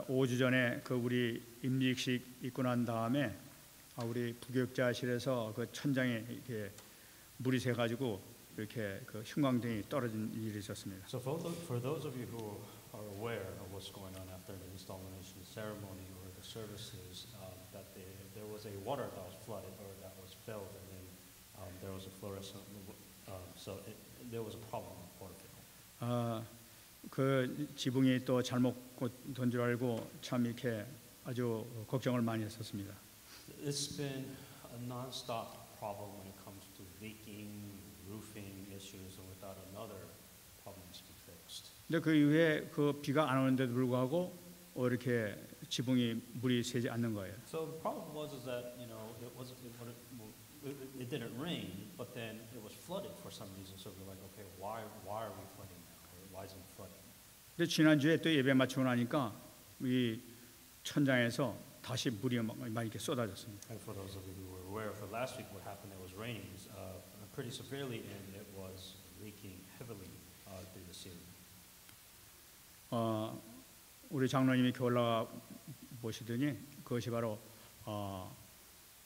5주 전에 그 우리 임직식 있고 난 다음에 우리 부교육자실에서 그 천장에 이렇게 물이 새 가지고 이렇게 그 형광등이 떨어진 일이 있었습니다. So for those of you who are aware of what's going on after the installation ceremony or the services, that there was a water that was flooded or that was filled, and then there was a fluorescent. There was a problem with water fill. 그 지붕이 또 잘못 된 줄 알고 참 이렇게 아주 걱정을 많이 했었습니다. It's been a non-stop problem when it comes to leaking, roofing issues, and without another problem to be fixed. 근데 그 이후에 그 비가 안 오는데도 불구하고 이렇게 지붕이 물이 새지 않는 거예요. So the problem was that it didn't rain, but then it was flooded for some reason. So we're like, okay, why are we flooding now? Or why is it flooding? 근데 지난주에 또 예배 마치고 나니까 이 천장에서 다시 물이 많이 이렇게 쏟아졌습니다. And for those of you who were aware, for last week what happened, it was raining pretty severely, and it was leaking heavily through the ceiling. 우리 장로님이 이렇게 올라가 보시더니 그것이 바로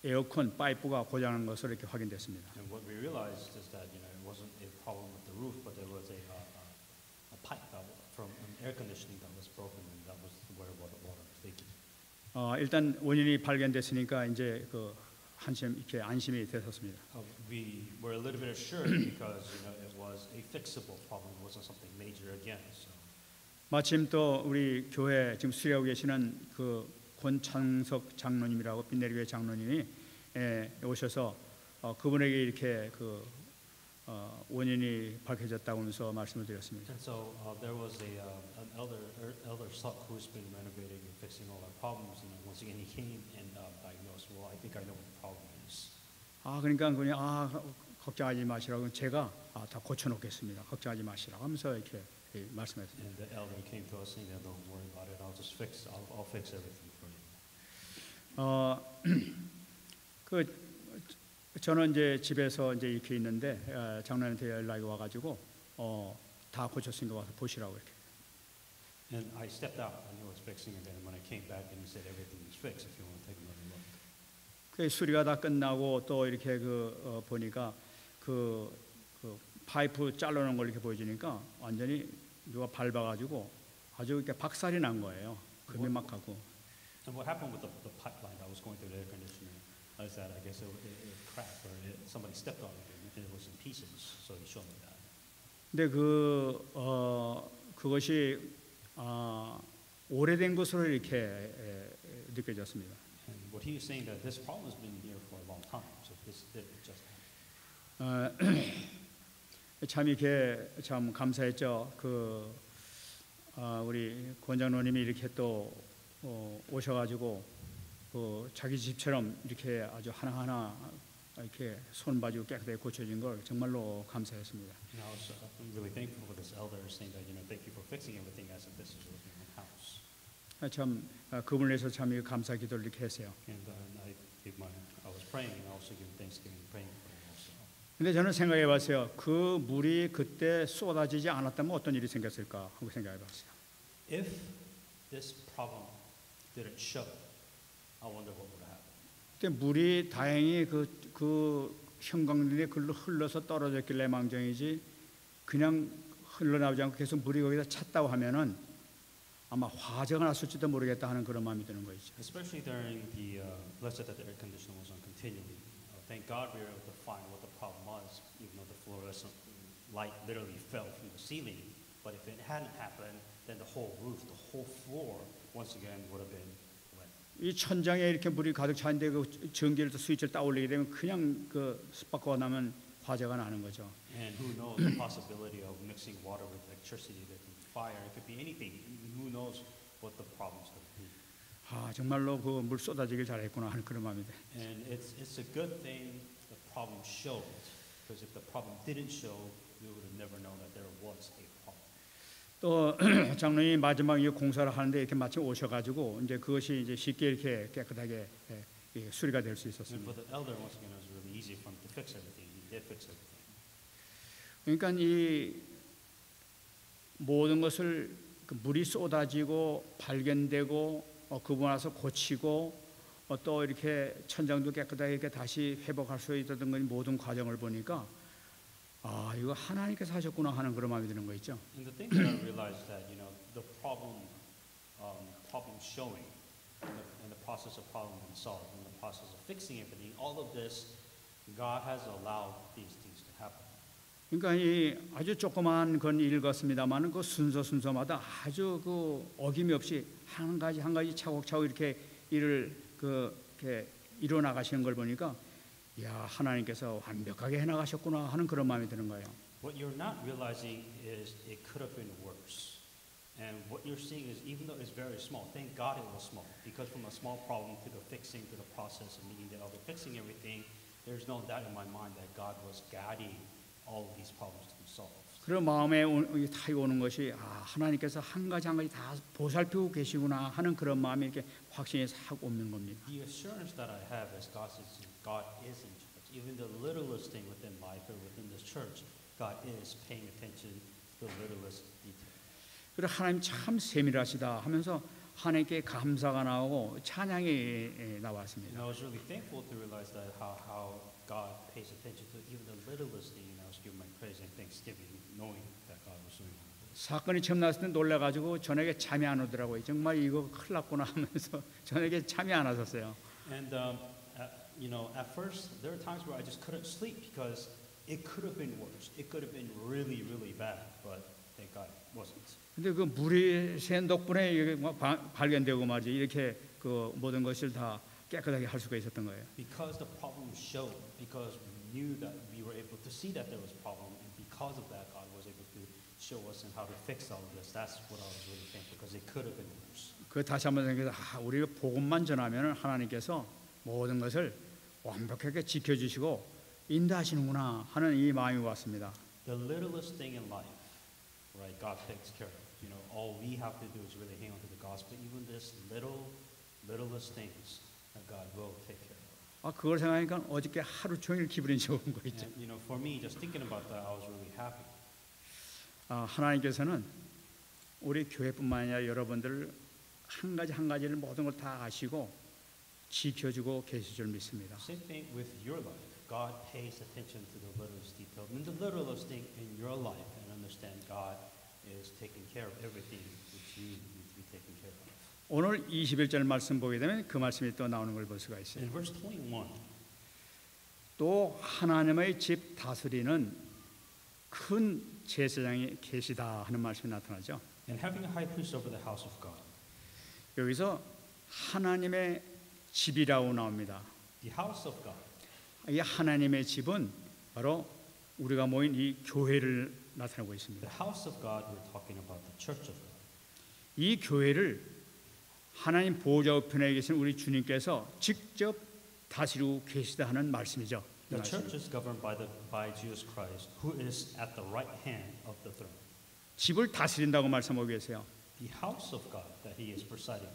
에어컨 파이프가 고장난 것으로 이렇게 확인됐습니다. And what we realized is that it wasn't a problem with the roof, but there was a pipe from an air conditioning that was broken, and that was where water was leaking. 일단 원인이 발견됐으니까 이제 그 이렇게 안심이 되었습니다. We were a little bit assured because it was a fixable problem. It wasn't something major again. So. 마침 또 우리 교회 지금 수리하고 계시는 그 권창석 장로님이라고 빈내리교회 장로님이 오셔서 그분에게 이렇게 그 원인이 밝혀졌다고 하면서 말씀을 드렸습니다. And so there was an elder who's been renovating and fixing all our problems. And once again, he came and diagnosed. Well, I think I know what the problem is. 그러니까 그분이 걱정하지 마시라고 제가 다 고쳐놓겠습니다. 걱정하지 마시라고 하면서 이렇게 말씀했습니다. And the elder came to us saying, "Don't worry about it. I'll fix everything for you." 저는 이제 집에서 이제 이렇게 있는데 장로님한테 연락이 와가지고 다 고쳤으니까 와서 보시라고 이렇게. And I stepped out. I knew I was fixing it. And when I came back, and he said everything is fixed. If you want to take another look. 그 수리가 다 끝나고 또 이렇게 보니까 그 파이프 잘라놓은 걸 이렇게 보여주니까 완전히 누가 밟아가지고 아주 이렇게 박살이 난 거예요. 금이 막 가고. And what happened with the pipeline that was going through the air conditioner is that I guess it cracked or somebody stepped on it and it was in pieces. So he showed me that. 근데 그것이 오래된 것으로 이렇게 느껴졌습니다. And what he is saying that this problem has been here for a long time. So this didn't just happen. 참 이렇게 참 감사했죠. 우리 권장로님이 이렇게 또 오셔가지고 자기 집처럼 이렇게 아주 하나하나 이렇게 손 봐주고 깨끗하게 고쳐진 걸 정말로 감사했습니다. And I was really thankful for this elder saying that thank you for fixing everything as if this is your own house. 참 그분을 위해서 참 감사 기도를 이렇게 했어요. And I was praying and also giving thanksgiving, praying for him also. 근데 저는 생각해봤어요. 그 물이 그때 쏟아지지 않았다면 어떤 일이 생겼을까 하고 생각해봤어요. If this problem didn't show, I wonder what would happen. 그때 물이 다행히 그 형광등에 흘러서 떨어졌길래 망정이지 그냥 흘러나오지 않고 계속 물이 거기다 찼다고 하면은 아마 화재가 났을지도 모르겠다 하는 그런 마음이 드는 거죠. Especially during the blessed that the air conditioner was on continually. Thank God we were able to find what the problem was, even though the fluorescent light literally fell from the ceiling. But if it hadn't happened, then the whole roof, the whole floor, once again would have been wet. 이 천장에 이렇게 물이 가득 차는데 그 전기를 또 스위치를 딱 올리게 되면 그냥 스파크가 나면 화재가 나는 거죠. And who knows the possibility of mixing water with electricity? There could be fire. It could be anything. Who knows what the problems could be? 정말로 그 물 쏟아지길 잘했구나 하는 그런 마음이 돼. And it's a good thing the problem showed, because if the problem didn't show, we would have never known that there was a problem. 또 장로님이 마지막 이 공사를 하는데 이렇게 마침 오셔가지고 이제 그것이 이제 쉽게 이렇게 깨끗하게 수리가 될 수 And 있었습니다. for the elder, once again, it was really easy for him to fix everything. He did fix everything. 그러니까 이 모든 것을 그 물이 쏟아지고 발견되고 그분 와서 고치고 또 이렇게 천장도 깨끗하게 이렇게 다시 회복할 수 있었던 건 모든 과정을 보니까 아 이거 하나님께서 하셨구나 하는 그런 마음이 드는 거 있죠. And the thing that I realized that the problem showing and the process of problem being solved and the process of fixing everything, all of this, God has allowed these things to happen. 그러니까 이 아주 조그만 건 일 같습니다만은 그 순서마다 아주 그 어김이 없이 한 가지 차곡차곡 이렇게 일을 이렇게 이뤄 나가시는 걸 보니까 야 하나님께서 완벽하게 해 나가셨구나 하는 그런 마음이 드는 거예요. What you're not realizing is it could have been worse. And what you're seeing is even though it's very small, thank God it was small. Because from a small problem to the fixing to the process of meeting of fixing everything, there's no doubt in my mind that God was guiding all of these problems to be solved. 그런 마음에 타이 오는 것이 아 하나님께서 한 가지 다 보살피고 계시구나 하는 그런 마음이 이렇게 확신이 싹 오는 겁니다. The assurance that I have is God is in charge. Even the littlest thing within life or within this church, God is paying attention to the littlest detail. 그리고 하나님 참 세밀하시다 하면서 하나님께 감사가 나오고 찬양이 나왔습니다. And I was really thankful to realize that how God pays attention to even the littlest thing, and I was giving my praise and thanksgiving, knowing that God was doing all this. 사건이 처음 났을 때 놀라가지고 저녁에 잠이 안 오더라고요. 정말 이거 큰일 났구나 하면서 저녁에 잠이 안 왔었어요. And at first there were times where I just couldn't sleep because it could have been worse. It could have been really, really bad, but thank God it wasn't. 근데 그 물이 샌 덕분에 이게 발견되고 말이죠. 이렇게 그 모든 것을 다 깨끗하게 할 수가 있었던 거예요. Because the problem showed, because we knew that we were able to see that there was a problem, and because of that, God was able to show us and how to fix all of this. That's what I was really thankful, because it could have been worse. 그 다시 한번 생각해서 우리가 복음만 전하면 하나님께서 모든 것을 완벽하게 지켜주시고 인도하시는구나 하는 이 마음이 왔습니다. The littlest thing in life, right? God takes care of. All we have to do is really hang on to the gospel. Even this littlest things that God will take care of. 그걸 생각하니까 어저께 하루 종일 기분이 좋은 거 있죠. And, for me, just thinking about that, I was really happy. 하나님께서는 우리 교회뿐만 아니라 여러분들 한 가지를 모든 걸 다 아시고 지켜주고 계실 줄 믿습니다. Same thing with your life. God pays attention to the littlest detail. And the littlest thing in your life, and understand God is taking care of everything which you need to be taken care of. 오늘 21절 말씀 보게 되면 그 말씀이 또 나오는 걸 볼 수가 있어요. In verse 21, 또 하나님의 집 다스리는 큰 제사장이 계시다 하는 말씀이 나타나죠. and having a high priest over the house of God. 여기서 하나님의 집이라고 나옵니다. The house of God. 이 하나님의 집은 바로 우리가 모인 이 교회를 나타내고 있습니다. The house of God, we're talking about the church of God. 이 교회를 하나님 보좌 우편에 계신 우리 주님께서 직접 다스리고 계시다 하는 말씀이죠. The church is governed by Jesus Christ, who is at the right hand of the throne. 집을 다스린다고 말씀하고 계세요. The house of God that He is presiding.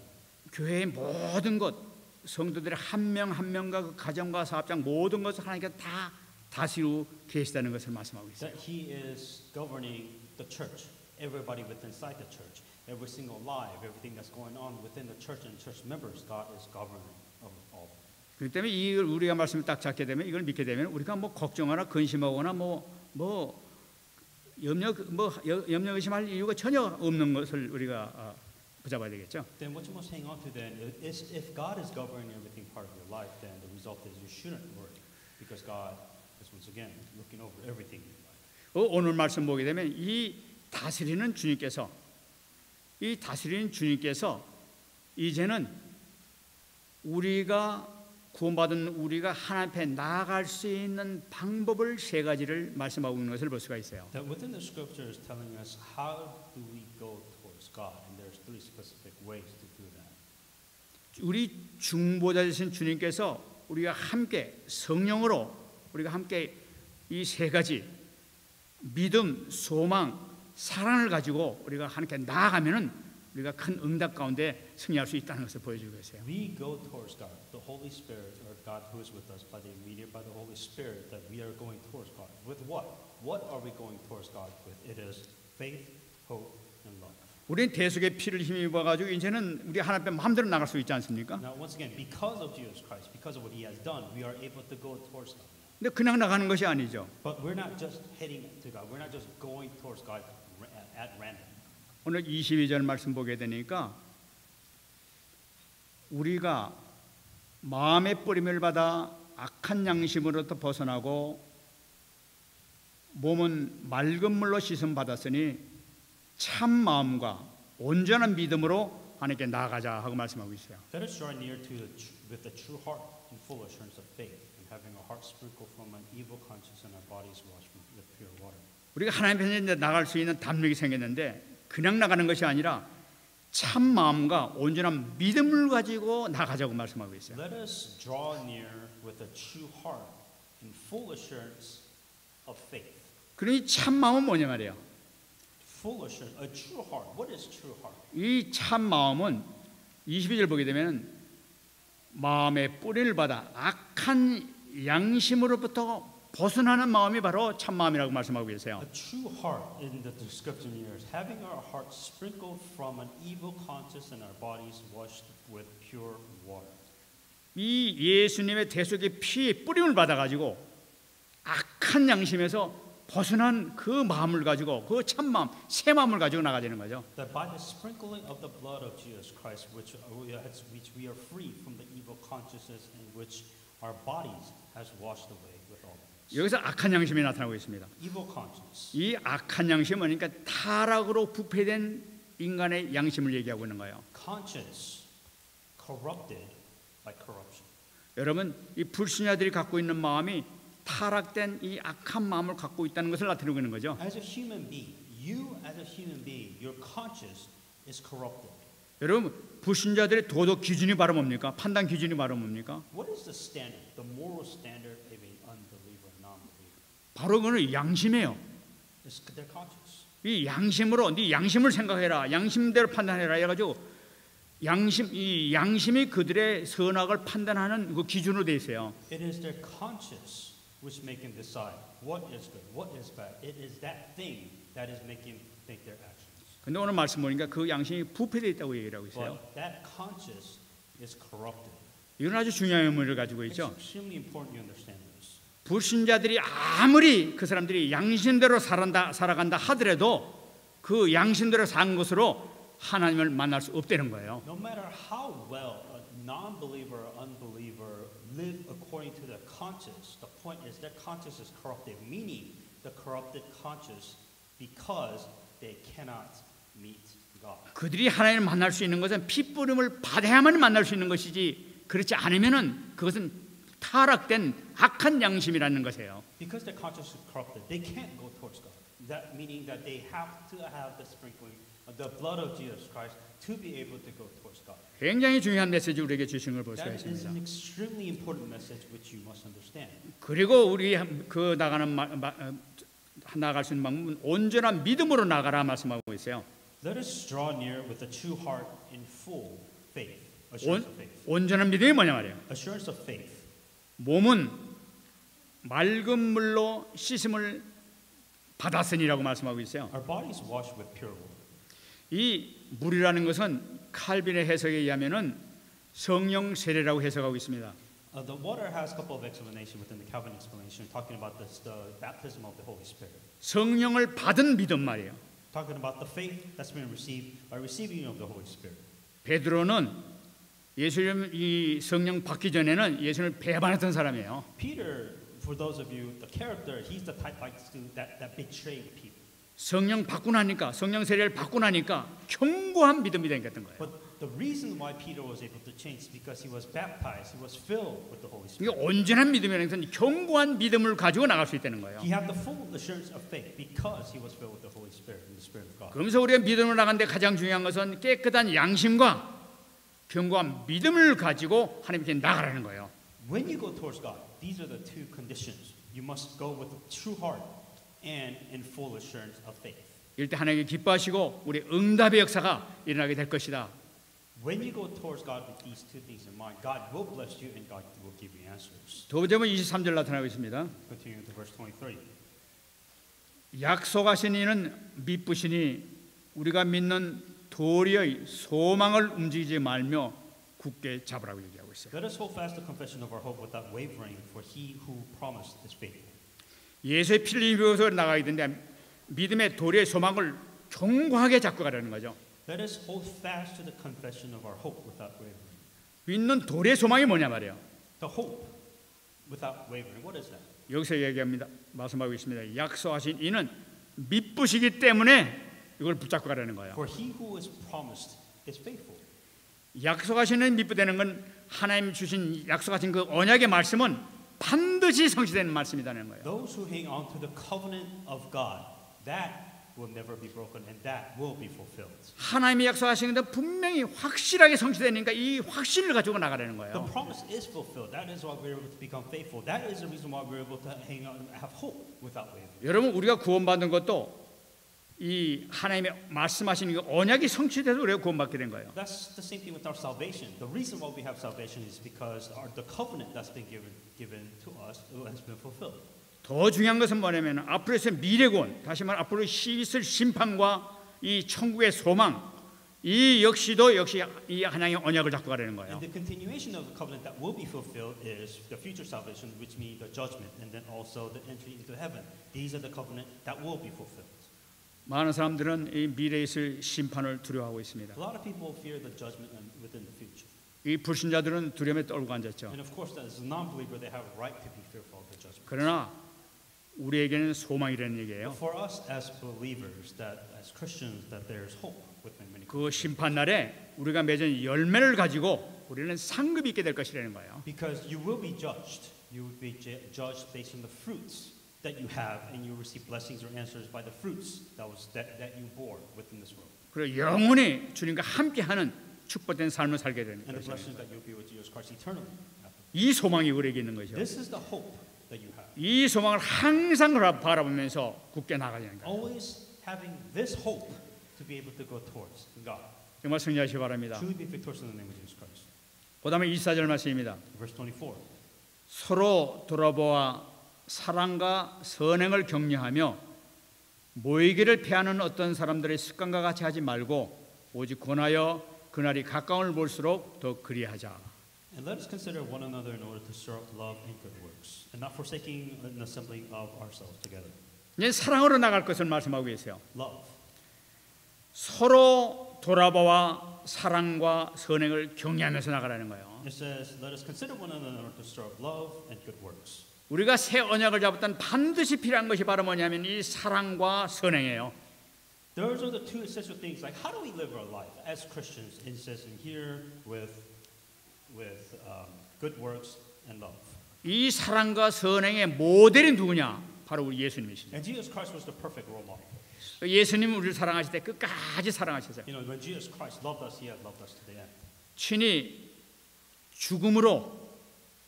교회의 모든 것, 성도들의 한 명 한 명과 그 가정과 사업장 모든 것을 하나님께서 다 다스리고 계시다는 것을 말씀하고 있어요. That He is governing the church, everybody within inside the church, every single life, everything that's going on within the church and church members. God is governing of all. 그렇기 때문에 이걸 우리가 말씀을 딱 잡게 되면 이걸 믿게 되면 우리가 뭐 걱정하거나 근심하거나 염려 의심할 이유가 전혀 없는 것을 우리가 붙잡아야 되겠죠. Then what you must hang on to then is if God is governing everything part of your life, then the result is you shouldn't worry because God is once again looking over everything in your life. 오늘 말씀 보게 되면 이 다스리는 주님께서 이제는 우리가 구원받은 우리가 하나님 앞에 나아갈 수 있는 방법을 세 가지를 말씀하고 있는 것을 볼 수가 있어요. That within the scripture is telling us how do we go towards God, and there's three specific ways to do that. 우리 중보자 되신 주님께서 우리가 함께 성령으로 우리가 함께 이 세 가지 믿음, 소망, 사랑을 가지고 우리가 함께 나아가면은 우리가 큰 응답 가운데 승리할 수 있다는 것을 보여주고 계세요. We go towards God, the Holy Spirit, or God who is with us by the mediator, by the Holy Spirit, that we are going towards God. With what? What are we going towards God with? It is faith, hope, and love. 우리는 대속의 피를 힘입어 가지고 이제는 우리 하나님 앞에 마음대로 나갈 수 있지 않습니까? Now, once again, because of Jesus Christ, because of what He has done, we are able to go towards God. 근데 그냥 나가는 것이 아니죠. But we're not just heading to God. We're not just going towards God at random. 오늘 22절 말씀 보게 되니까 우리가 마음의 뿌림을 받아 악한 양심으로부터 벗어나고 몸은 맑은 물로 씻음 받았으니 참 마음과 온전한 믿음으로 하나님께 나아가자 하고 말씀하고 있어요. Let us draw near to with a true heart and full assurance of faith, and having our hearts sprinkled from an evil conscience and our bodies washed with pure water. 우리가 하나님 편에 이제 나갈 수 있는 담력이 생겼는데 그냥 나가는 것이 아니라 참 마음과 온전한 믿음을 가지고 나가자고 말씀하고 있어요. Let us draw near with a true heart and full assurance of faith. 그러니 참 마음은 뭐냐 말이에요. Full assurance, a true heart. What is true heart? 이 참 마음은 22절 보게 되면 마음의 뿌리를 받아 악한 양심으로부터 벗어나는 마음이 바로 참 마음이라고 말씀하고 계세요. A true heart in the description here is having our hearts sprinkled from an evil conscience and our bodies washed with pure water. 이 예수님의 대속의 피의 뿌림을 받아 가지고 악한 양심에서 벗어난 그 마음을 가지고 그 참 마음, 새 마음을 가지고 나가야 되는 거죠. That by the sprinkling of the blood of Jesus Christ, which we are free from the evil consciousness in which our bodies has washed away with all. 여기서 악한 양심이 나타나고 있습니다. Evil conscience. 이 악한 양심은 그러니까 타락으로 부패된 인간의 양심을 얘기하고 있는 거예요. Conscience corrupted by corruption. 여러분, 이 불신자들이 갖고 있는 마음이 타락된 이 악한 마음을 갖고 있다는 것을 나타내고 있는 거죠. As a human being, you as a human being, your conscience is corrupted. 여러분, 불신자들의 도덕 기준이 바로 뭡니까? 판단 기준이 바로 뭡니까? What is the standard, the moral standard of an unbeliever, non-believer? 바로 그는 양심이에요. It's their conscience. 이 양심으로 네 양심을 생각해라, 양심대로 판단해라 해가지고 이 양심이 그들의 선악을 판단하는 그 기준으로 돼 있어요. It is their conscience which make them decide what is good, what is bad. It is that thing that is making them think their actions. 근데 오늘 말씀 보니까 그 양심이 부패되어 있다고 얘기를 하고 있어요. But that conscience is corrupted. 이건 아주 중요한 의미를 가지고 It's 있죠. extremely important you understand this. 불신자들이 아무리 그 사람들이 양심대로 살아간다 하더라도 그 양심대로 산 것으로 하나님을 만날 수 없다는 거예요. No matter how well a non-believer or unbeliever live according to their conscience, the point is their conscience is corrupted, meaning the corrupted conscience because they cannot meet God. 그들이 하나님을 만날 수 있는 것은 핏부림을 받아야만 만날 수 있는 것이지 그렇지 않으면은 그것은 타락된 악한 양심이라는 것이에요. Because their conscience is corrupted, they can't go towards God. That meaning that they have to have the sprinkling of the blood of Jesus Christ to be able to go towards God. 굉장히 중요한 메시지 우리에게 주신 걸 볼 수가 That is 있습니다. an extremely important message which you must understand. 그리고 우리 그 나갈 수 있는 방법은 온전한 믿음으로 나가라 말씀하고 있어요. Let us draw near with a true heart in full faith. Assurance of faith. 온전한 믿음이 뭐냐 말이에요. Assurance of faith. 몸은 맑은 물로 씻음을 받았으니라고 말씀하고 있어요. Our bodies washed with pure water. 이 물이라는 것은 칼빈의 해석에 의하면은 성령 세례라고 해석하고 있습니다. The water has a couple of explanations within the Calvin explanation, talking about the baptism of the Holy Spirit. 성령을 받은 믿음 말이에요. Talking about the faith that's been received by receiving of the Holy Spirit. 베드로는 예수님 이 성령 받기 전에는 예수님을 배반했던 사람이에요. Peter, for those of you, the character, he's the type like that betrayed people. 성령 받고 나니까 성령 세례를 받고 나니까 견고한 믿음이 생겼던 거예요. But the reason why Peter was able to change is because he was baptized, he was filled with the Holy 이게 Spirit. 온전한 믿음이라는 것은 견고한 믿음을 가지고 나갈 수 있다는 거예요. He had the full assurance of faith because he was filled with the Holy Spirit and the Spirit of God. 그러면서 우리가 믿음으로 나가는데 가장 중요한 것은 깨끗한 양심과 견고한 믿음을 가지고 하나님께 나가라는 거예요. When you go towards God, these are the two conditions. You must go with a true heart and in full assurance of faith. 이럴 때 하나님께 기뻐하시고 우리 응답의 역사가 일어나게 될 것이다. When you go towards God with these two things in mind, God will bless you and God will give you answers. 두 번째는 23절 나타나고 있습니다. Continuing to verse 23. 약속하신 이는 미쁘시니 우리가 믿는 도리의 소망을 움직이지 말며 굳게 잡으라고 얘기하고 있어요. Let us hold fast the confession of our hope without wavering, for he who promised is faithful. 예수의 피를 입어서 나가야 되는데 믿음의 도리의 소망을 견고하게 잡고 가라는 거죠. Let us hold fast to the confession of our hope without wavering. 믿는 도리의 소망이 뭐냐 말이에요. The hope without wavering. What is that? 여기서 얘기합니다. 말씀하고 있습니다. 약속하신 이는 믿으시기 때문에 이걸 붙잡고 가라는 거예요. For he who is promised is faithful. 약속하시는 믿부되는 건 하나님 주신 약속하신 그 언약의 말씀은 반드시 성취되는 말씀이라는 거예요. Those who hang on to the covenant of God, that will never be broken and that will be fulfilled. 하나님이 약속하신 건 분명히 확실하게 성취되니까 이 확신을 가지고 나가라는 The 거예요. promise is fulfilled. That is why we're able to become faithful. That is the reason why we're able to hang on, have hope without wavering. 여러분 우리가 구원받은 것도 이 하나님의 말씀하신 그 언약이 성취돼서 우리가 구원받게 된 거예요. That's the same thing with our salvation. The reason why we have salvation is because the covenant that's been given to us has been fulfilled. 더 중요한 것은 뭐냐면 앞으로 있을 미래군, 다시 말해 앞으로 있을 심판과 이 천국의 소망, 이 역시 이 하나님의 언약을 잡고 가려는 거예요. And the continuation of the covenant that will be fulfilled is the future salvation, which means the judgment, and then also the entry into heaven. These are the covenant that will be fulfilled. 많은 사람들은 이 미래에 있을 심판을 두려워하고 있습니다. A lot of people fear the judgment within the future. 이 불신자들은 두려움에 떨고 앉았죠. And of course, as a non-believer, they have a right to be fearful of the judgment. 그러나 우리에게는 소망이라는 얘기예요. But for us as believers, that as Christians, that there's hope within many. 그 심판 날에 우리가 맺은 열매를 가지고 우리는 상급이 있게 될 것이라는 거예요. Because you will be judged. You will be judged based on the fruits that you have, and you receive blessings or answers by the fruits that you bore within this world. 그리고 영원히 주님과 함께하는 축복된 삶을 살게 되는 And the 것이죠. blessings that you'll be with Jesus Christ eternally. 이 소망이 우리에게 있는 거죠. This is the hope that you have. 이 소망을 항상 바라보면서 굳게 나가야 하는 거예요. Always having this hope to be able to go towards God. 정말 승리하시기 바랍니다. Truly be victorious in the name of Jesus Christ. 그다음에 24절 말씀입니다. Verse 24. 서로 돌아보아 사랑과 선행을 격려하며 모이기를 피하는 어떤 사람들의 습관과 같이 하지 말고 오직 권하여 그날이 가까움을 볼수록 더 그리하자. And let us consider one another in order to stir up love and good works, and not forsaking an assembling of ourselves together. 이제 사랑으로 나갈 것을 말씀하고 계세요. Love. 서로 돌아보아 사랑과 선행을 격려하면서 나가라는 거예요. It says, let us consider one another in order to stir up love and good works. 우리가 새 언약을 잡았던 반드시 필요한 것이 바로 뭐냐면 이 사랑과 선행이에요. Those are the two essential things. Like, how do we live our life as Christians? It says in here with good works and love. 이 사랑과 선행의 모델이 누구냐? 바로 우리 예수님이시죠. And Jesus Christ was the perfect role model. 예수님은 우리를 사랑하실 때 끝까지 사랑하셨어요. You know, when Jesus Christ loved us, He had loved us to the end. 친히 죽음으로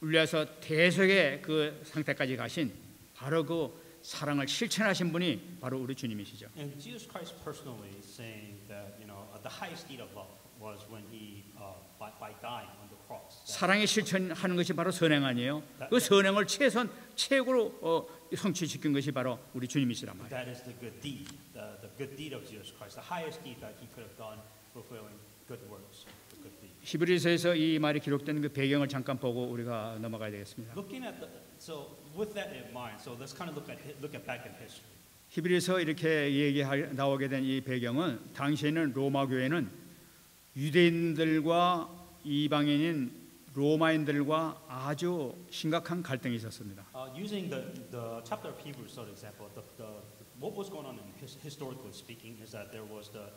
울려서 대속의 그 상태까지 가신 바로 그 사랑을 실천하신 분이 바로 우리 주님이시죠. And Jesus Christ personally saying that, you know, the highest deed of love was when He, by dying on the cross. 사랑의 실천하는 것이 바로 선행 아니에요? 그 선행을 최고로 성취시킨 것이 바로 우리 주님이시란 말이에요. That is the good deed, the good deed of Jesus Christ, the highest deed that He could have done, fulfilling good works. 히브리서에서 이 말이 기록된 그 배경을 잠깐 보고 우리가 넘어가야 되겠습니다. Looking at so with that in mind, so let's kind of look at back in history. 히브리서 이렇게 나오게 된 이 배경은 당시에는 로마 교회는 유대인들과 이방인인 로마인들과 아주 심각한 갈등이 있었습니다. Using the chapter of Hebrews as an example, what was going on historically speaking is that there was the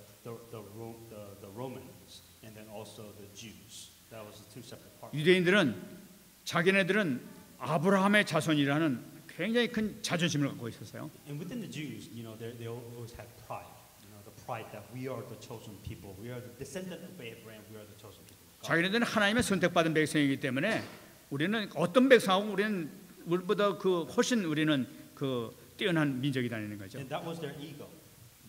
Romans and then also the Jews. That was the two separate parts. 유대인들은 자기네들은 아브라함의 자손이라는 굉장히 큰 자존심을 갖고 있었어요. And within the Jews, you know, they always had pride. You know, the pride that we are the chosen people. We are the descendant of Abraham. We are the chosen people. 자기네들은 하나님의 선택받은 백성이기 때문에 우리는 어떤 백성하고 우리는 우리보다 훨씬 우리는 뛰어난 민족이라는 거죠. And that was their ego,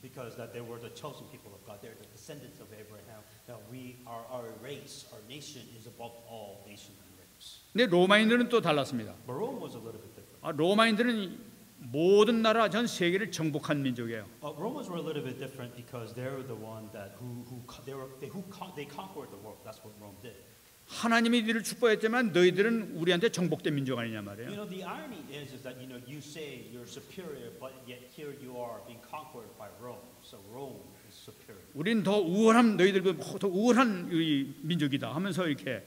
because that they were the chosen people of God. They are the descendants of Abraham. That our race, our nation is above all nations and races. 근데 로마인들은 또 달랐습니다. But Rome was a little bit different. 로마인들은 모든 나라 전 세계를 정복한 민족이에요. Romans were a little bit different because they were the one that they conquered the world. That's what Rome did. 하나님이 너희를 축복했지만 너희들은 우리한테 정복된 민족 아니냐 말이에요. You know, the irony is that you say you're superior, but yet here you are being conquered by Rome. So Rome is superior. 우린 더 우월한 너희들보다 더 우월한 이 민족이다 하면서 이렇게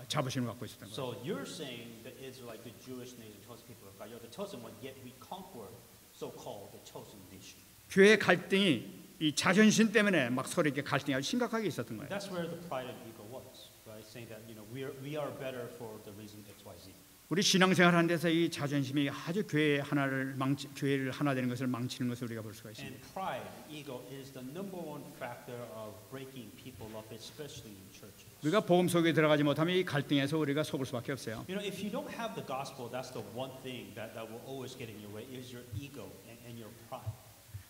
자부심을 갖고 있었던 거예요. So you're saying the Israelite, the Jewish nation, chosen people of God, you're the chosen one, yet we conquer so-called the chosen nation. 교회 갈등이 이 자존심 때문에 막 서로 이렇게 갈등이 아주 심각하게 있었던 거예요. That's where the pride and ego was, right? Saying that we are better for the reason X, Y, Z. 우리 신앙생활하는 데서 이 자존심이 아주 교회를 하나 되는 것을 망치는 것을 우리가 볼 수가 있습니다. And pride, ego is the number one factor of breaking people up, especially in churches. 우리가 복음 속에 들어가지 못하면 이 갈등에서 우리가 속을 수밖에 없어요. You know, if you don't have the gospel, that's the one thing that will always get in your way is your ego and your pride.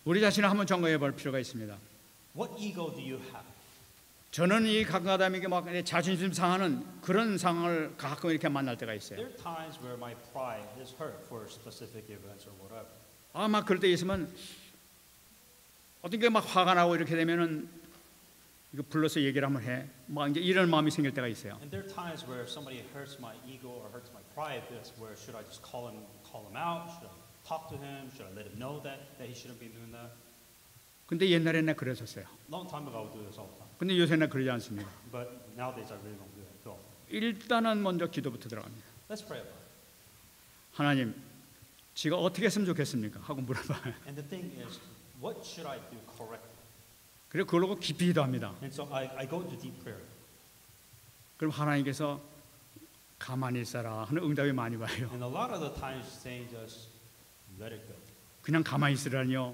우리 자신을 한번 점검해 볼 필요가 있습니다. What ego do you have? 저는 이 가끔가다에게 막 자존심 상하는 그런 상황을 가끔 이렇게 만날 때가 있어요. There are times where my pride is hurt for specific events or whatever. 막 그럴 때 있으면 어떤 게 막 화가 나고 이렇게 되면은 이거 불러서 얘기를 한번 해. 막 이제 이런 마음이 생길 때가 있어요. And there are times where somebody hurts my ego or hurts my pride. That's where should I just call him out? Should I talk to him? Should I let him know that he shouldn't be doing that? 근데 옛날에는 그랬었어요. Long time ago I would do this all the time. 근데 요새는 그러지 않습니다. But nowadays I really don't do that at all. 일단은 먼저 기도부터 들어갑니다. Let's pray about it. 하나님, 지가 어떻게 했으면 좋겠습니까? 하고 물어봐요. And the thing is, what should I do correctly? 그리고 그걸 보고 깊이 기도합니다. And so I go into deep prayer. 그럼 하나님께서 가만히 있어라 하는 응답이 많이 와요. And a lot of the times saying just let it go. 그냥 가만히 있으라니요.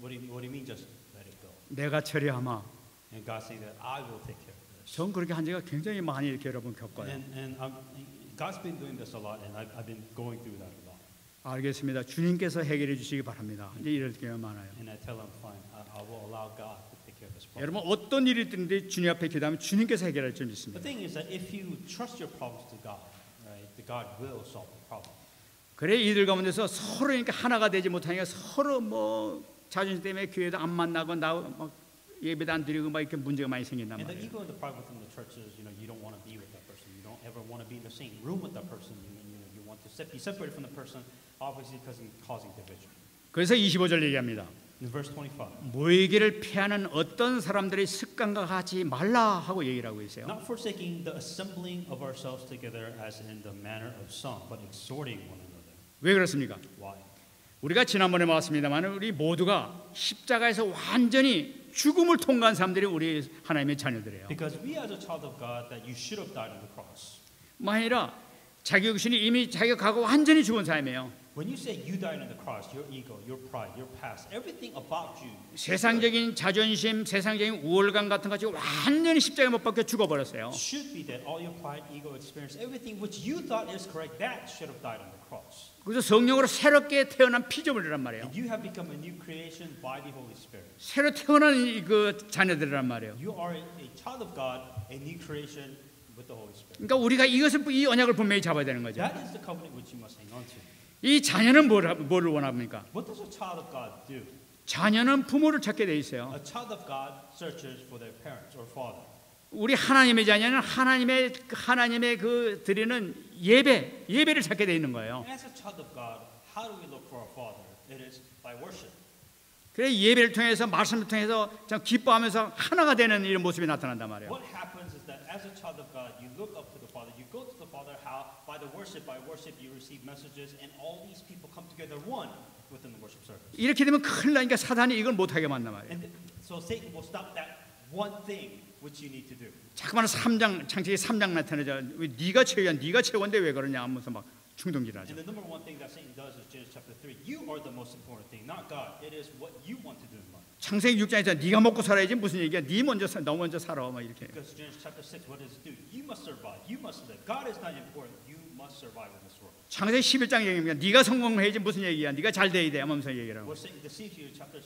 What do you mean just let it go? 내가 처리하마. And God saying that I will take care of this. 전 그렇게 한 지가 굉장히 많이 이렇게 여러 번 겪어요. And God's been doing this a lot, and I've been going through that a lot. 알겠습니다. 주님께서 해결해 주시기 바랍니다. 이제 이럴 때가 많아요. And I tell him, fine, I will allow God to take care of this problem. 여러분 어떤 일이 있든지 주님 앞에 기도하면 주님께서 해결할 줄 The 믿습니다. thing is that if you trust your problems to God, right, God will solve the problem. 그래 이들 가운데서 서로 그러니까 하나가 되지 못하니까 서로 뭐 자존심 때문에 교회도 안 만나고 막 예배도 안 드리고 막 이렇게 문제가 많이 생긴단 And the 말이에요. ego and the pride within the church is, you don't want to be with that person. You don't ever want to be in the same room with that person. You want to be separated from the person, obviously because it's causing division. 그래서 25절 얘기합니다. In verse 25. 모이기를 피하는 어떤 사람들의 습관과 같이 말라 하고 얘기를 하고 있어요. Not forsaking the assembling of ourselves together as in the manner of some, but exhorting one another. 왜 그렇습니까? Why? 우리가 지난번에 봤습니다만 우리 모두가 십자가에서 완전히 죽음을 통과한 사람들이 우리 하나님의 자녀들이에요. Because we as a child of God that you should have died on the cross. 아니라 자기 육신이 이미 자기가 가고 완전히 죽은 사람이에요. When you say you died on the cross, your ego, your pride, your past, everything about you. 세상적인 자존심, 세상적인 우월감 같은 것 가지고 완전히 십자가에 못 박혀 죽어버렸어요. Should be that all your pride, ego, experience, everything which you thought is correct, that should have died on the cross. 그래서 성령으로 새롭게 태어난 피조물이란 말이에요. And you have become a new creation by the Holy Spirit. 새로 태어난 그 자녀들이란 말이에요. You are a child of God, a new creation with the Holy Spirit. 그러니까 우리가 이 언약을 분명히 잡아야 되는 거죠. That is the covenant which you must hang on to. 이 자녀는 뭐를 원합니까? What does a child of God do? 자녀는 부모를 찾게 돼 있어요. A child of God searches for their parents or father. 우리 하나님의 자녀는 하나님의 그 드리는 예배를 찾게 돼 있는 거예요. And as a child of God, how do we look for our father? It is by worship. 그래 예배를 통해서 말씀을 통해서 참 기뻐하면서 하나가 되는 이런 모습이 나타난단 말이에요. What happens is that as a child of God, you look up to the Father, you go to the Father, how by worship you receive messages, and all these people come together one within the worship service. 이렇게 되면 큰일 나니까 사단이 이걸 못하게 만단 말이에요. And so Satan will stop that one thing which you need to do. 자꾸만 창세기 3장 나타내자. 왜 네가 최고인데 왜 그러냐 하면서 막 충동질하죠. And the number one thing that Satan does is Genesis chapter 3. You are the most important thing, not God. It is what you want to do in life. 창세기 6장에서 네가 먹고 살아야지 무슨 얘기야? 너 먼저 살아 막 이렇게. Because Genesis chapter 6, what does it do? You must survive. You must live. God is not important. You must survive in this world. 창세기 11장 얘기입니다. 네가 성공해야지 무슨 얘기야? 네가 잘 돼야 돼 하면서 얘기를 하고. What Satan deceives you, chapter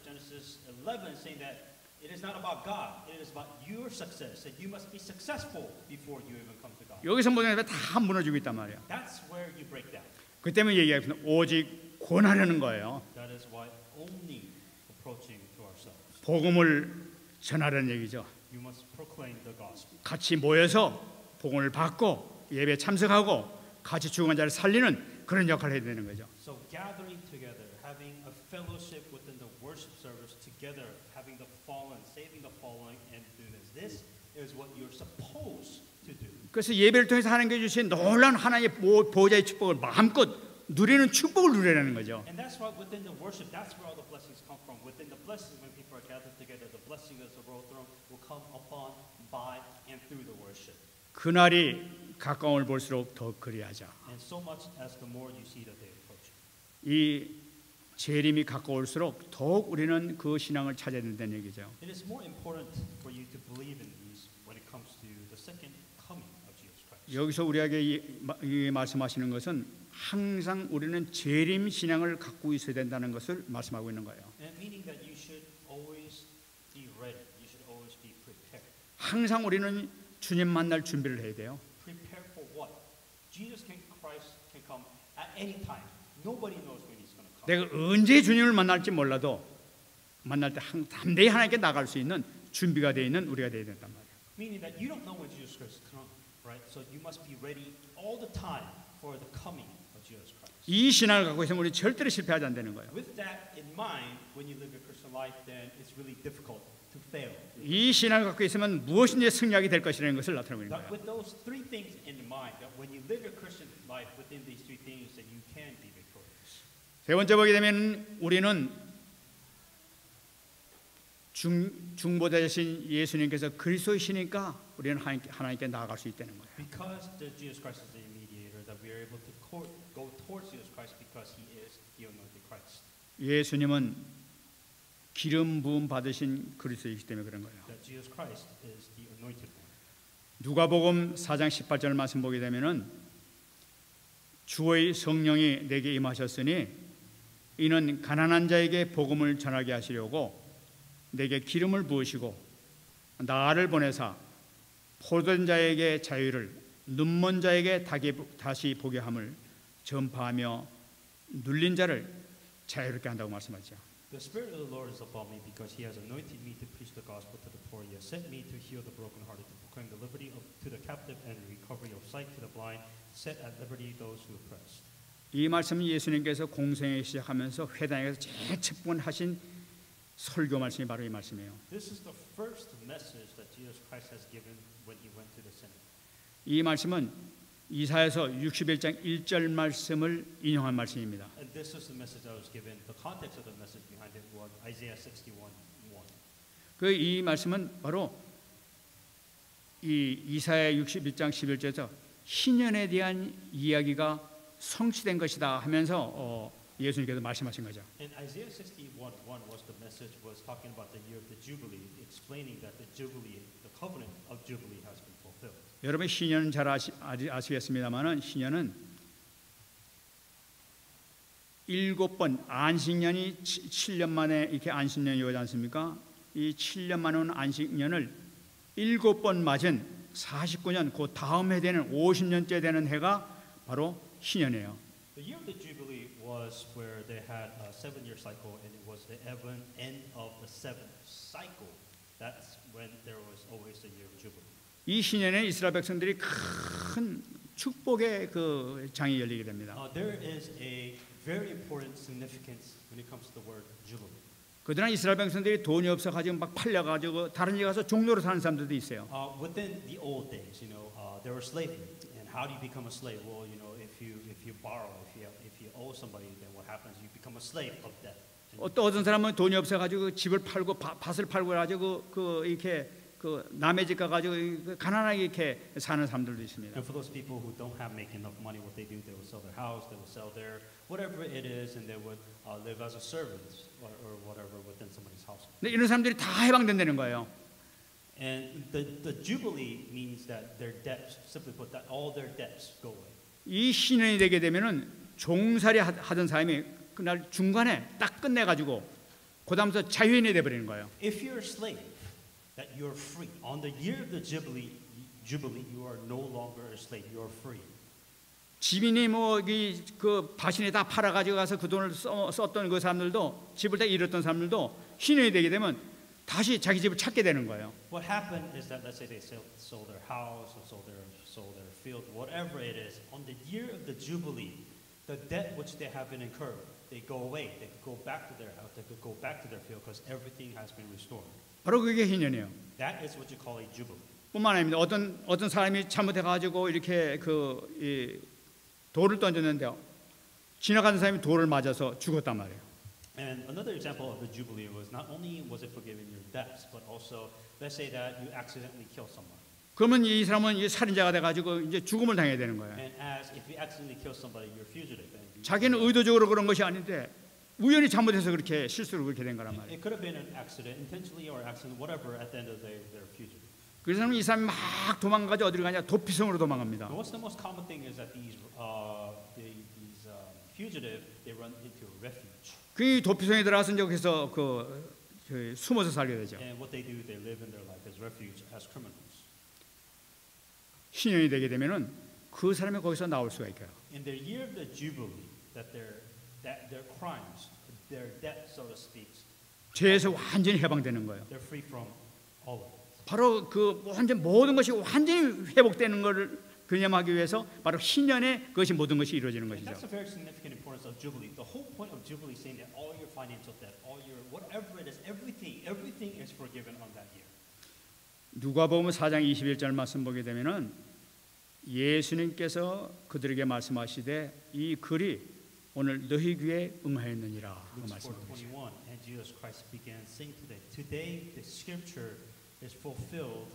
Genesis 11, saying that it is not about God. It is about your success. That you must be successful before you even come to God. 여기서 모든 게 다 무너지고 있단 말이야. That's where you break down. 그 때문에 얘기하겠습니다. 오직 권하려는 거예요. That is why only approaching to ourselves. 복음을 전하라는 얘기죠. You must proclaim the gospel. 같이 모여서 복음을 받고 예배 참석하고 같이 죽은 자를 살리는 그런 역할을 해야 되는 거죠. So gathering together, having a fellowship within the worship service together, having the fallen, saving the fallen, and doing this. This is what you're supposed to do. 그래서 예배를 통해서 하나님께 주신 놀라운 하나님의 보호자의 축복을 마음껏 누리는 축복을 누리라는 거죠. And that's why within the worship, that's where all the blessings come from. Within the blessings, when people are gathered together, the blessing of the royal throne will come upon, by, and through the worship. 그날이 가까움을 볼수록 더 그리하자. And so much as the more you see the day approaching. 이 재림이 가까울수록 더욱 우리는 그 신앙을 찾아야 된다는 얘기죠. It is more important for you to believe in these when it comes to the second coming of Jesus Christ. 여기서 우리에게 이 말씀하시는 것은 항상 우리는 재림 신앙을 갖고 있어야 된다는 것을 말씀하고 있는 거예요. And meaning that you should always be ready. You should always be prepared. 항상 우리는 주님 만날 준비를 해야 돼요. Prepare for what? Christ can come at any time. Nobody knows when he's going to come. 내가 언제 주님을 만날지 몰라도 만날 때 담대히 하나님께 나갈 수 있는 준비가 되어 있는 우리가 되어야 된단 말이에요. Meaning that you don't know when Jesus Christ will come, right? So you must be ready all the time for the coming of Jesus Christ. 이 신앙을 갖고 있으면 우리 절대로 실패하지 않는 거예요. With that in mind, when you live a Christian life, then it's really difficult to fail. 이 신앙을 갖고 있으면 무엇인지 승리하게 될 것이라는 것을 나타내고 있는 That 거예요. with those three things in mind, that when you live your Christian life within these three things, that you can be victorious. 세 번째 보게 되면 우리는 중보자이신 예수님께서 그리스도이시니까 우리는 하나님께 나아갈 수 있다는 거예요. Because Jesus Christ is the mediator, that we are able to go towards Jesus Christ because He is the anointed Christ. 예수님은 기름 부음 받으신 그리스도이기 때문에 그런 거예요. That Jesus Christ is the anointed one. 누가복음 4장 18절 말씀 보게 되면은 주의 성령이 내게 임하셨으니 이는 가난한 자에게 복음을 전하게 하시려고 내게 기름을 부으시고 나를 보내사 포도된 자에게 자유를 눈먼 자에게 다시 보게 함을 전파하며 눌린 자를 자유롭게 한다고 말씀하죠. The Spirit of the Lord is upon me because He has anointed me to preach the gospel to the poor. He has sent me to heal the brokenhearted, to proclaim the liberty to the captive and recovery of sight to the blind, set at liberty those who oppress. 이 말씀은 예수님께서 공생에 시작하면서 회당에서 제일 첫 번 하신 설교 말씀이 바로 이 말씀이에요. This is the first message that Jesus Christ has given when He went to the synagogue. 이 말씀은 이사야서 61장 1절 말씀을 인용한 말씀입니다. And this is the message that was given. The context of the message behind it was Isaiah 61:1. 그 이 말씀은 바로 이 이사야 61장 11절에서 희년에 대한 이야기가 성취된 것이다 하면서 예수님께서 말씀하신 거죠. And Isaiah 61:1 was the message was talking about the year of the Jubilee, explaining that the Jubilee, the covenant of Jubilee has been fulfilled. 여러분 희년은 잘 아시겠습니다만은 희년은 7번 안식년이 7년 만에 이렇게 안식년이 오지 않습니까? 이 7년 만에 온 안식년을 7번 맞은 49년 그 다음 해 되는 50년째 되는 해가 바로 희년이에요. The year of the Jubilee was where they had a 7-year cycle, and it was the end of the 7th cycle. That's when there was always the year of Jubilee. 이 희년에 이스라엘 백성들이 큰 축복의 그 장이 열리게 됩니다. There is a very important significance when it comes to the word Jubilee. 그들은 이스라엘 백성들이 돈이 없어 가지고 막 팔려 가지고 다른 데 가서 종로로 사는 사람들도 있어요. Within the old days, there was slavery, and how do you become a slave? Well, if you borrow, if you owe somebody, then what happens? You become a slave of debt. 또 어떤 사람은 돈이 없어 가지고 집을 팔고 밭을 팔고 가지고 이렇게 그 남의 집 가 가지고 가난하게 이렇게 사는 사람들도 있습니다. And for those people who don't make enough money, what they do, they will sell their house, they will sell their whatever it is, and they would live as a servant or whatever within somebody's house. 근데 이런 사람들이 다 해방된다는 거예요. And the Jubilee means that their debts, simply put, that all their debts go away. 이 신년이 되게 되면은 종살이 하던 사람이 그날 중간에 딱 끝내 가지고 그다음부터 자유인이 돼 버리는 거예요. If you're a slave, that you're free. On the year of the Jubilee, you are no longer a slave. You are free. 집인이 그 밭이니 다 팔아가지고 가서 그 돈을 썼던 그 사람들도 집을 다 잃었던 사람들도 신혼이 되게 되면 다시 자기 집을 찾게 되는 거예요. What happened is that let's say they sold their house or sold their field, whatever it is, on the year of the Jubilee, the debt which they have been incurred, they go away. They could go back to their house. They could go back to their field because everything has been restored. 바로 그게 희년이에요. That is what you call a Jubilee. 뿐만 아닙니다. 어떤 사람이 잘못해가지고 이렇게 돌을 던졌는데 지나가는 사람이 돌을 맞아서 죽었단 말이에요. And another example of the Jubilee was not only was it forgiving your debts, but also let's say that you accidentally kill someone. 그러면 이 사람은 이 살인자가 돼가지고 이제 죽음을 당해야 되는 거예요. And as if you accidentally kill somebody, you're fugitive. 자기는 의도적으로 그런 것이 아닌데 우연히 잘못해서 그렇게 실수로 그렇게 된 거란 말이에요. It could have been an accident, intentionally or accident, whatever. At the end of the day, they're fugitive. 그래서 이 사람이 막 도망가죠. 어디로 가냐? 도피성으로 도망갑니다. What's the most common thing is that these fugitive they run into a refuge. 그 도피성에 들어가서 이제 거기서 숨어서 살게 되죠. And what they do, they live in their life as refuge, as criminals. 신년이 되게 되면은 그 사람이 거기서 나올 수가 있어요. In the year of the Jubilee, that their crimes, their debt, so to speak, 죄에서 완전히 해방되는 거예요. they're free from all of it. 바로 그 완전 모든 것이 완전히 회복되는 것을 기념하기 위해서 바로 신년에 그것이 모든 것이 이루어지는 것이죠. That's a very significant importance of Jubilee. The whole point of Jubilee is saying that all your financial debt, all your whatever it is, everything is forgiven on that year. 누가복음 4장 21절 말씀 보게 되면은 예수님께서 그들에게 말씀하시되 이 글이 오늘 너희 귀에 응하였느니라 그 말씀하셨습니다. 21, and Jesus Christ began saying today the scripture is fulfilled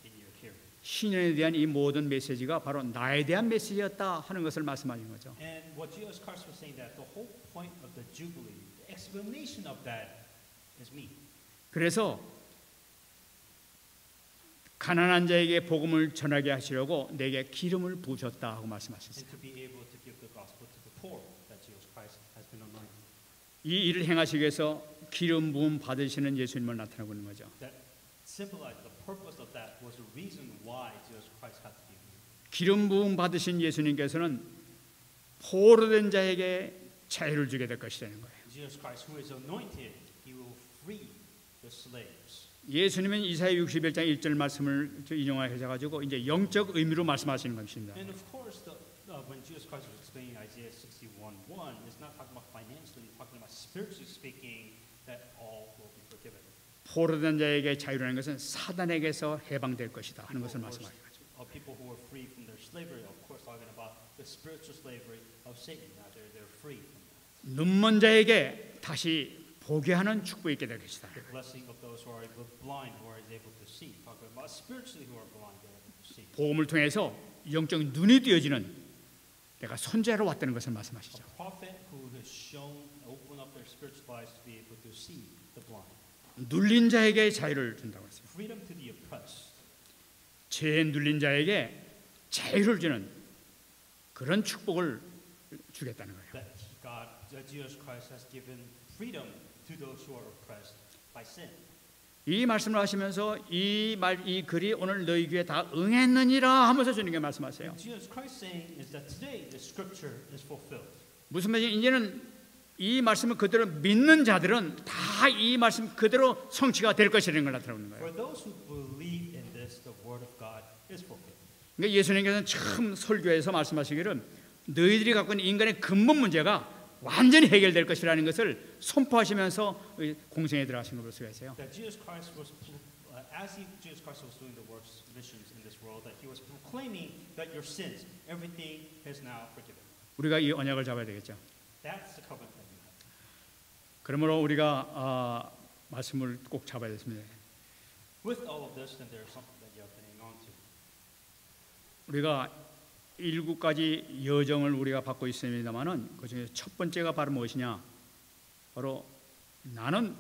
in your hearing. 신년에 대한 이 모든 메시지가 바로 나에 대한 메시지였다 하는 것을 말씀하신 거죠. And what Jesus Christ was saying that the whole point of the Jubilee, the explanation of that is me. 그래서 가난한 자에게 복음을 전하게 하시려고 내게 기름을 부으셨다 하고 말씀하셨어요. And to be able to give the gospel to the poor, that Jesus Christ has been anointed. 이 일을 행하시기 위해서 기름 부음 받으시는 예수님을 나타내고 있는 거죠. That symbolized the purpose of that was the reason why Jesus Christ had to be anointed. 기름 부음 받으신 예수님께서는 포로된 자에게 자유를 주게 될 것이라는 거예요. Jesus Christ, who is anointed, he will free the slaves. 예수님은 이사야 61장 1절 말씀을 인용하셔 가지고 이제 영적 의미로 말씀하시는 것입니다. And of course, when Jesus Christ was explaining Isaiah 61:1, it's not talking about financially, it's talking about spiritually speaking that all will be forgiven. 포로된 자에게 자유라는 것은 사단에게서 해방될 것이다 하는 것을 말씀하시죠. People who are free from their slavery, of course, talking about the spiritual slavery of Satan. Now they're free from that. 눈먼 자에게 다시 보게 하는 축복이 있게 될 것이다. The blessing of those who are blind, who are able to see. Talking about spiritually who are blind, they're able to see. 복음을 통해서 영적 눈이 띄어지는 내가 선지자로 왔다는 것을 말씀하시죠. A prophet who has shown, open up their spiritual eyes to be able to see the blind. 눌린 자에게 자유를 준다고 했어요. Freedom to the oppressed. 죄에 눌린 자에게 자유를 주는 그런 축복을 주겠다는 거예요. That Jesus Christ has given freedom to those who are oppressed by sin. 이 말씀을 하시면서 이 글이 오늘 너희 귀에 다 응했느니라 하면서 주님께 말씀하세요. What Jesus Christ saying is that today the scripture is fulfilled. 무슨 말이냐? 이제는 이 말씀을 그대로 믿는 자들은 다 이 말씀 그대로 성취가 될 것이라는 걸 나타내는 거예요. For those who believe in this, the word of God is fulfilled. 그러니까 예수님께서는 처음 설교에서 말씀하시기를 너희들이 갖고 있는 인간의 근본 문제가 완전히 해결될 것이라는 것을 선포하시면서 공생에 들어가신 걸 볼 수가 있어요. That Jesus Christ was, Jesus Christ was doing the works missions in this world, that he was proclaiming that your sins, everything is now forgiven. 우리가 이 언약을 잡아야 되겠죠. That's the covenant that we have. 그러므로 우리가 말씀을 꼭 잡아야 되겠습니다. With all of this, then there is something that you have to hang on to. 우리가 7가지 여정을 우리가 받고 있습니다만은 그 중에 첫 번째가 바로 무엇이냐? 바로 나는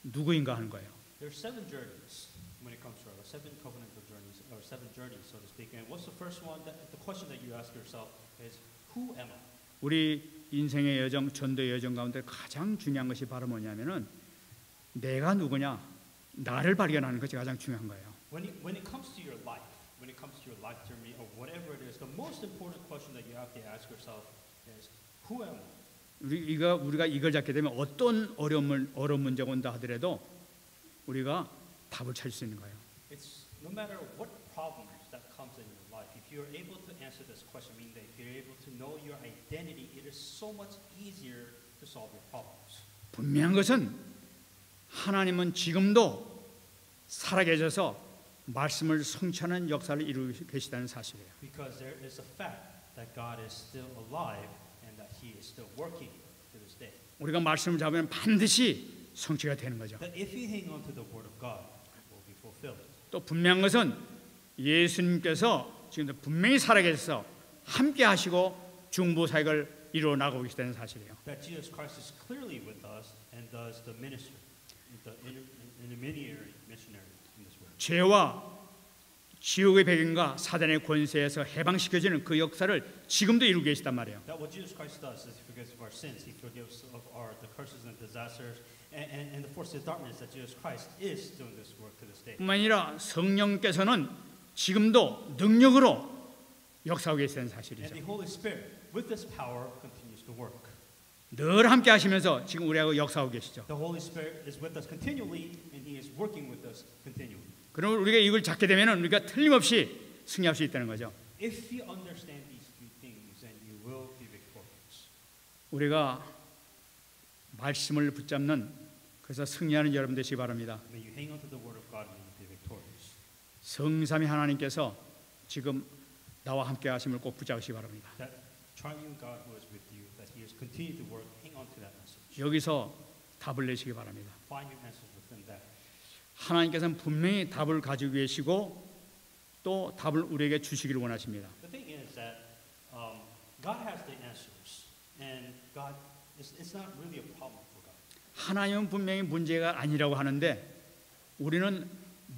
누구인가 하는 거예요. There are 7 journeys when it comes to our 7 covenantal journeys, or 7 journeys, so to speak. And what's the first one? The question that you ask yourself is, who am I? 우리 인생의 여정, 전도의 여정 가운데 가장 중요한 것이 바로 뭐냐면은 내가 누구냐, 나를 발견하는 것이 가장 중요한 거예요. When it comes to your life, when it comes to your life journey or whatever it is, the most important question that you have to ask yourself is, who am I? 우리가 이걸 잡게 되면 어떤 어려운 문제가 온다 하더라도 우리가 답을 찾을 수 있는 거예요. It's no matter what problems that comes in your life, if you're able to answer this question, meaning that if you're able to know your identity, it is so much easier to solve your problems. 분명한 것은 하나님은 지금도 살아계셔서 말씀을 성취하는 역사를 이루고 계시다는 사실이에요. Because there is a fact that God is still alive and that He is still working to this day. 우리가 말씀을 잡으면 반드시 성취가 되는 거죠. That if you hang on to the word of God, it will be fulfilled. 또 분명한 것은 예수님께서 지금도 분명히 살아계셔서 함께 하시고 중보 사역을 이루어 나가고 계시다는 사실이에요. That Jesus Christ is clearly with us and does the ministry, the intermediary missionary in this world. 죄와 지옥의 배경과 사단의 권세에서 해방시켜지는 그 역사를 지금도 이루고 계시단 말이에요. That what Jesus Christ does is He forgives of our sins, He forgives of the curses and disasters, and the forces of darkness. That Jesus Christ is doing this work to this day. 뿐만 아니라 성령께서는 지금도 능력으로 역사하고 계시다는 And 사실이죠. the Holy Spirit, with this power, continues to work. 늘 함께 하시면서 지금 우리하고 역사하고 계시죠. The Holy Spirit is with us continually, and He is working with us continually. 그럼 우리가 이걸 잡게 되면 우리가 틀림없이 승리할 수 있다는 거죠. If you understand these three things, then you will be victorious. 우리가 말씀을 붙잡는 그래서 승리하는 여러분 되시기 바랍니다. When you hang on to the word of God, you will be victorious. 성삼위 하나님께서 지금 나와 함께 하심을 꼭 붙잡으시기 바랍니다. That triune God who is with you, that He is continuing to work, hang on to that message. 여기서 답을 내시기 바랍니다. Find your answers within that. 하나님께서는 분명히 답을 가지고 계시고 또 답을 우리에게 주시기를 원하십니다. The thing is that God has the answers, and God it's not really a problem for God. 하나님은 분명히 문제가 아니라고 하는데 우리는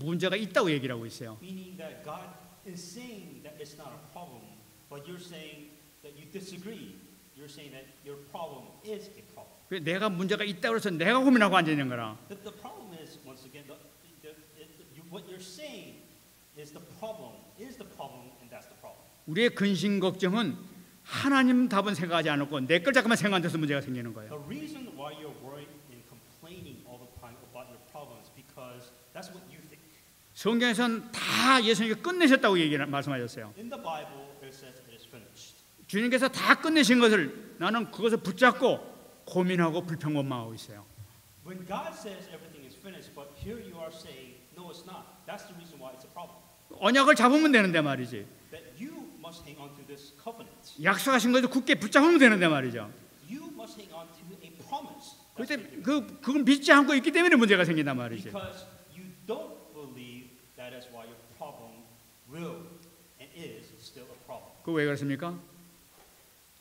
문제가 있다고 얘기를 하고 있어요. Meaning that God is saying that it's not a problem, but you're saying that you disagree. You're saying that your problem is a problem. 내가 문제가 있다고 해서 내가 고민하고 앉아 있는 거라. The problem is, once again, what you're saying is the problem, and that's the problem. 우리의 근심 걱정은 하나님 답은 생각하지 않았고 내 걸 잠깐만 생각해서 문제가 생기는 거예요. The reason why you're worried and complaining all the time about your problems because that's what you think. 성경에서는 다 예수님이 끝내셨다고 말씀하셨어요. In the Bible, it says it is finished. 주님께서 다 끝내신 것을 나는 그것을 붙잡고 고민하고 불평원망하고 있어요. When God says everything is finished, but here you are saying, no, it's not. That's the reason why it's a problem. 언약을 잡으면 되는데 말이지. That you must hang on to this covenant. 약속하신 것을 굳게 붙잡으면 되는데 말이죠. You must hang on to a promise. 그때 그건 믿지 않고 있기 때문에 문제가 생긴단 말이지. Because you don't believe, that is why your problem will and is still a problem. 그 왜 그렇습니까?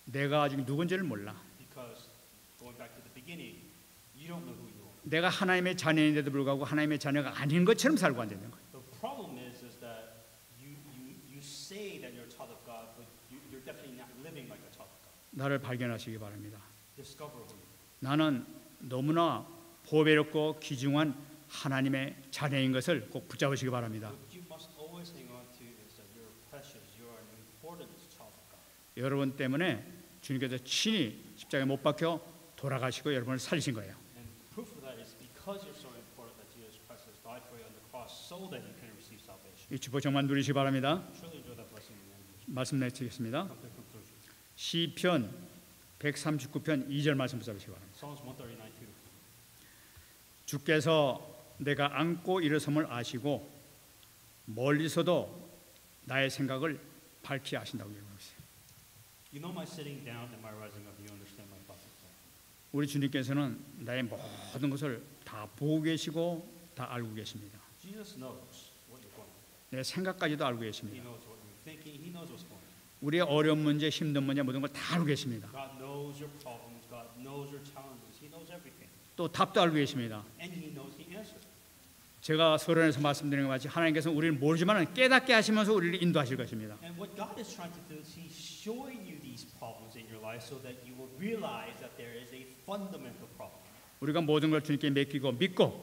내가 아직 누군지를 몰라. Because going back to the beginning, you don't know who you are. 내가 하나님의 자녀인데도 불구하고 하나님의 자녀가 아닌 것처럼 살고 앉아 있는 거예요. The problem is that you say that you're a child of God, but you're definitely not living like a child of God. 나를 발견하시기 바랍니다. Discover who you are. 나는 너무나 보배롭고 귀중한 하나님의 자녀인 것을 꼭 붙잡으시기 바랍니다. What you must always hang on to is that you're precious, you are an important child of God. 여러분 때문에 주님께서 친히 십자가에 못 박혀 돌아가시고 여러분을 살리신 거예요. And proof of that is because you're so important that Jesus Christ has died for you on the cross so that you can receive salvation. 이 축복 정말 누리시기 바랍니다. Truly enjoy that blessing in the name of Jesus. 말씀 내치겠습니다. Come to a conclusion. 시편 139편 2절 말씀 붙잡으시기 바랍니다. Psalms 139, 2. 주께서 내가 앉고 일어섬을 아시고 멀리서도 나의 생각을 밝히 아신다고 얘기하고 있어요. You know my sitting down and my rising up. You understand my thoughts. 우리 주님께서는 나의 모든 것을 다 보고 계시고 다 알고 계십니다. Jesus knows what you're going through. 내 생각까지도 알고 He 계십니다. knows what you're thinking. He knows what's going on. 우리의 어려운 문제, 힘든 문제 모든 걸 다 알고 계십니다. God knows your problems. God knows your challenges. He knows everything. 또 답도 알고 계십니다. And He knows the answer. 제가 서론에서 말씀드린 것 같이 하나님께서는 우리를 모르지만 깨닫게 하시면서 우리를 인도하실 것입니다. And what God is trying to do is He's showing you these problems in your life so that you will realize that there is a fundamental problem. 우리가 모든 걸 주님께 맡기고 믿고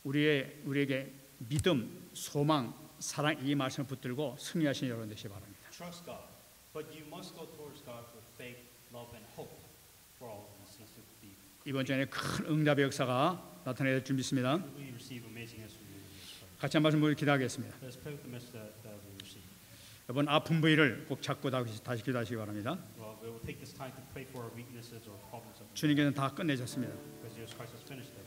우리에게 믿음, 소망, 사랑 이 말씀을 붙들고 승리하신 여러분 되시기 바랍니다. Trust God, but you must go towards God with faith, love, and hope for all these things to be. 이번 주에 큰 응답의 역사가 나타낼 줄 믿습니다. We receive amazing answers in this prayer. 같이 한 말씀 보고 기도하겠습니다. Let's pray with the message that we receive. 이번 아픈 부위를 꼭 잡고 다시 기도하시기 바랍니다. Well, we will take this time to pray for our weaknesses or problems of 주님께서는 다 끝내셨습니다. because Jesus Christ has finished them.